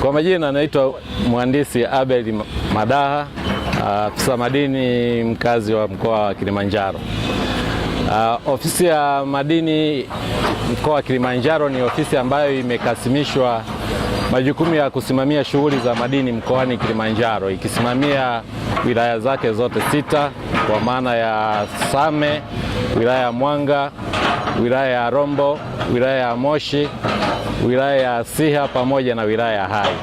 Kwa majina naitwa Mhandisi Abel Madaha, afisa madini mkazi wa mkoa wa Kilimanjaro. Ofisi ya madini mkoa wa Kilimanjaro ni ofisi ambayo imekasimishwa majukumu ya kusimamia shughuli za madini mkoani Kilimanjaro, ikisimamia wilaya zake zote 6 kwa maana ya Same, wilaya ya Mwanga, wilaya ya Rombo, wilaya ya Moshi, wilaya ya Siha pamoja na wilaya ya Hai.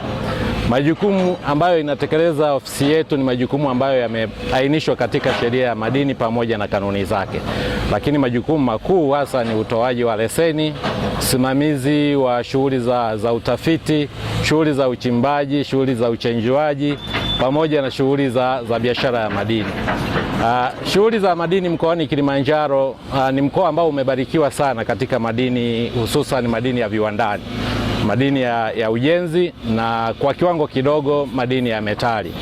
Majukumu ambayo inatekeleza ofisi yetu ni majukumu ambayo yameainishwa katika sheria ya madini pamoja na kanuni zake. Lakini majukumu makuu hasa ni utoaji wa leseni, usimamizi wa shughuli za utafiti, shughuli za uchimbaji, shughuli za uchenjuaji pamoja na shughuli za biashara ya madini. Shughuli za madini mkoani Kilimanjaro ni mkoa ambao umebarikiwa sana katika madini, hususan madini ya viwandani, madini ya ujenzi na kwa kiwango kidogo madini ya metali.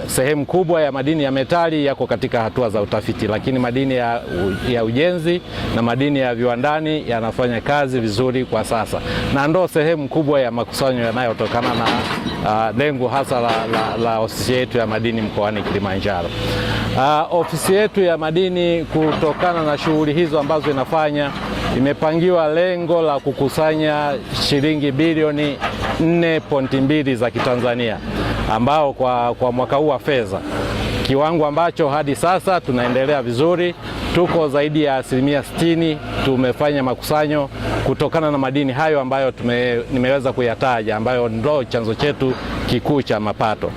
Sehemu kubwa ya madini ya metali yako katika hatua za utafiti, lakini madini ya ujenzi na madini ya viwandani yanafanya kazi vizuri kwa sasa, na ndo sehemu kubwa ya makusanyo yanayotokana na lengo hasa la ofisi yetu ya madini mkoani Kilimanjaro. Ofisi yetu ya madini, kutokana na shughuli hizo ambazo inafanya, imepangiwa lengo la kukusanya shilingi bilioni 4.2 za Kitanzania, ambao kwa mwaka huu wa fedha, kiwango ambacho hadi sasa tunaendelea vizuri. Tuko zaidi ya 60% tumefanya makusanyo kutokana na madini hayo ambayo nimeweza kuyataja, ambayo ndo chanzo chetu kikuu cha mapato.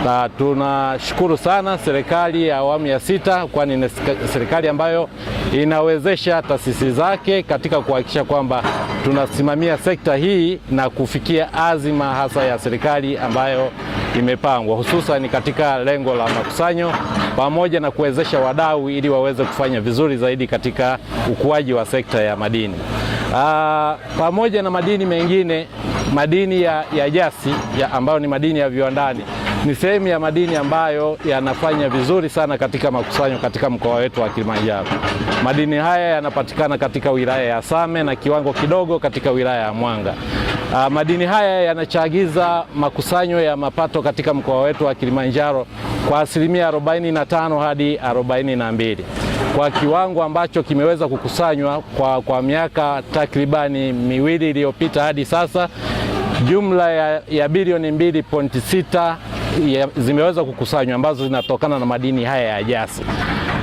Na tunashukuru sana serikali ya awamu ya 6, kwani ni serikali ambayo inawezesha taasisi zake katika kuhakikisha kwamba tunasimamia sekta hii na kufikia azima hasa ya serikali ambayo imepangwa, hususan katika lengo la makusanyo pamoja na kuwezesha wadau ili waweze kufanya vizuri zaidi katika ukuaji wa sekta ya madini. Pamoja na madini mengine, madini ya jasi ambayo ni madini ya viwandani ni sehemu ya madini ambayo yanafanya vizuri sana katika makusanyo katika mkoa wetu wa Kilimanjaro. Madini haya yanapatikana katika wilaya ya Same na kiwango kidogo katika wilaya ya Mwanga. Madini haya yanachagiza makusanyo ya mapato katika mkoa wetu wa Kilimanjaro kwa 45% hadi 42%. Kwa kiwango ambacho kimeweza kukusanywa kwa miaka takribani 2 iliyopita hadi sasa, jumla ya bilioni 2.6 zimeweza kukusanywa ambazo zinatokana na madini haya ya jasi.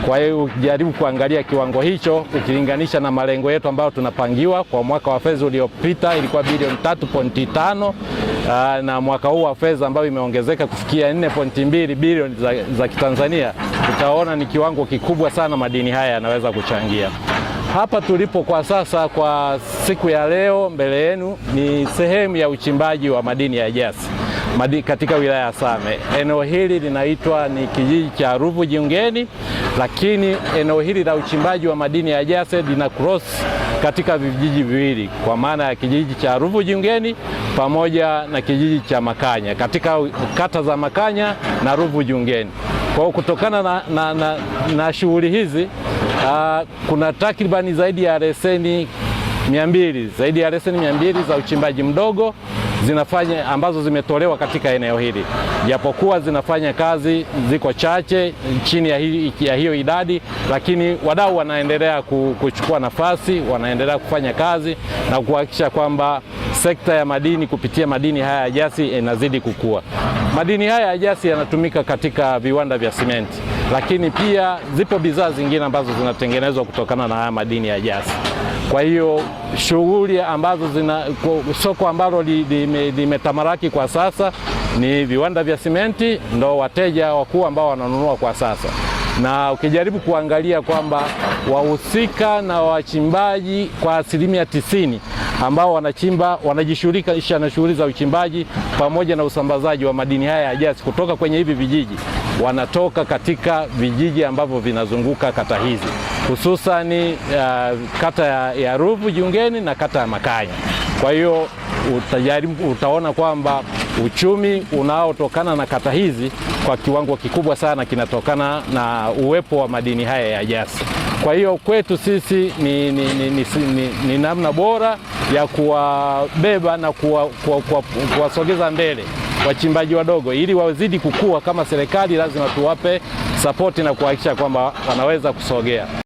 Kwa hiyo ukijaribu kuangalia kiwango hicho ukilinganisha na malengo yetu ambayo tunapangiwa kwa mwaka wa fedha uliopita, ilikuwa bilioni 3.5, na mwaka huu wa fedha ambayo imeongezeka kufikia 4.2 bilioni za Kitanzania, utaona ni kiwango kikubwa sana madini haya yanaweza kuchangia. Hapa tulipo kwa sasa, kwa siku ya leo mbele yenu, ni sehemu ya uchimbaji wa madini ya jasi katika wilaya ya Same. Eneo hili linaitwa ni kijiji cha Ruvu Jiungeni, lakini eneo hili la uchimbaji wa madini ya jasi lina cross katika vijiji viwili, kwa maana ya kijiji cha Ruvu Jiungeni pamoja na kijiji cha Makanya, katika kata za Makanya na Ruvu Jiungeni. Kwa kutokana na shughuli hizi, kuna takribani zaidi ya leseni 200 za uchimbaji mdogo ambazo zimetolewa katika eneo hili, japokuwa zinafanya kazi ziko chache chini ya hiyo idadi, lakini wadau wanaendelea kuchukua nafasi, wanaendelea kufanya kazi na kuhakikisha kwamba sekta ya madini kupitia madini haya ya jasi inazidi kukua. Madini haya ya jasi yanatumika katika viwanda vya simenti, lakini pia zipo bidhaa zingine ambazo zinatengenezwa kutokana na haya madini ya jasi. Kwa hiyo shughuli ambazo soko ambalo limetamaraki kwa sasa ni viwanda vya simenti, ndo wateja wakuu ambao wananunua kwa sasa. Na ukijaribu kuangalia kwamba wahusika na wachimbaji kwa 90% ambao wanajishughulisha na shughuli za uchimbaji pamoja na usambazaji wa madini haya ya jasi kutoka kwenye hivi vijiji, wanatoka katika vijiji ambavyo vinazunguka kata hizi, hususani kata ya Ruvu Jiungeni na kata ya Makanya. Kwa hiyo utaona kwamba uchumi unaotokana na kata hizi kwa kiwango kikubwa sana kinatokana na uwepo wa madini haya ya jasi. Kwa hiyo kwetu sisi ni namna bora ya kuwabeba na kuwasogeza mbele wachimbaji wadogo ili wazidi kukua. Kama serikali lazima tuwape support na kuhakikisha kwamba wanaweza kusogea.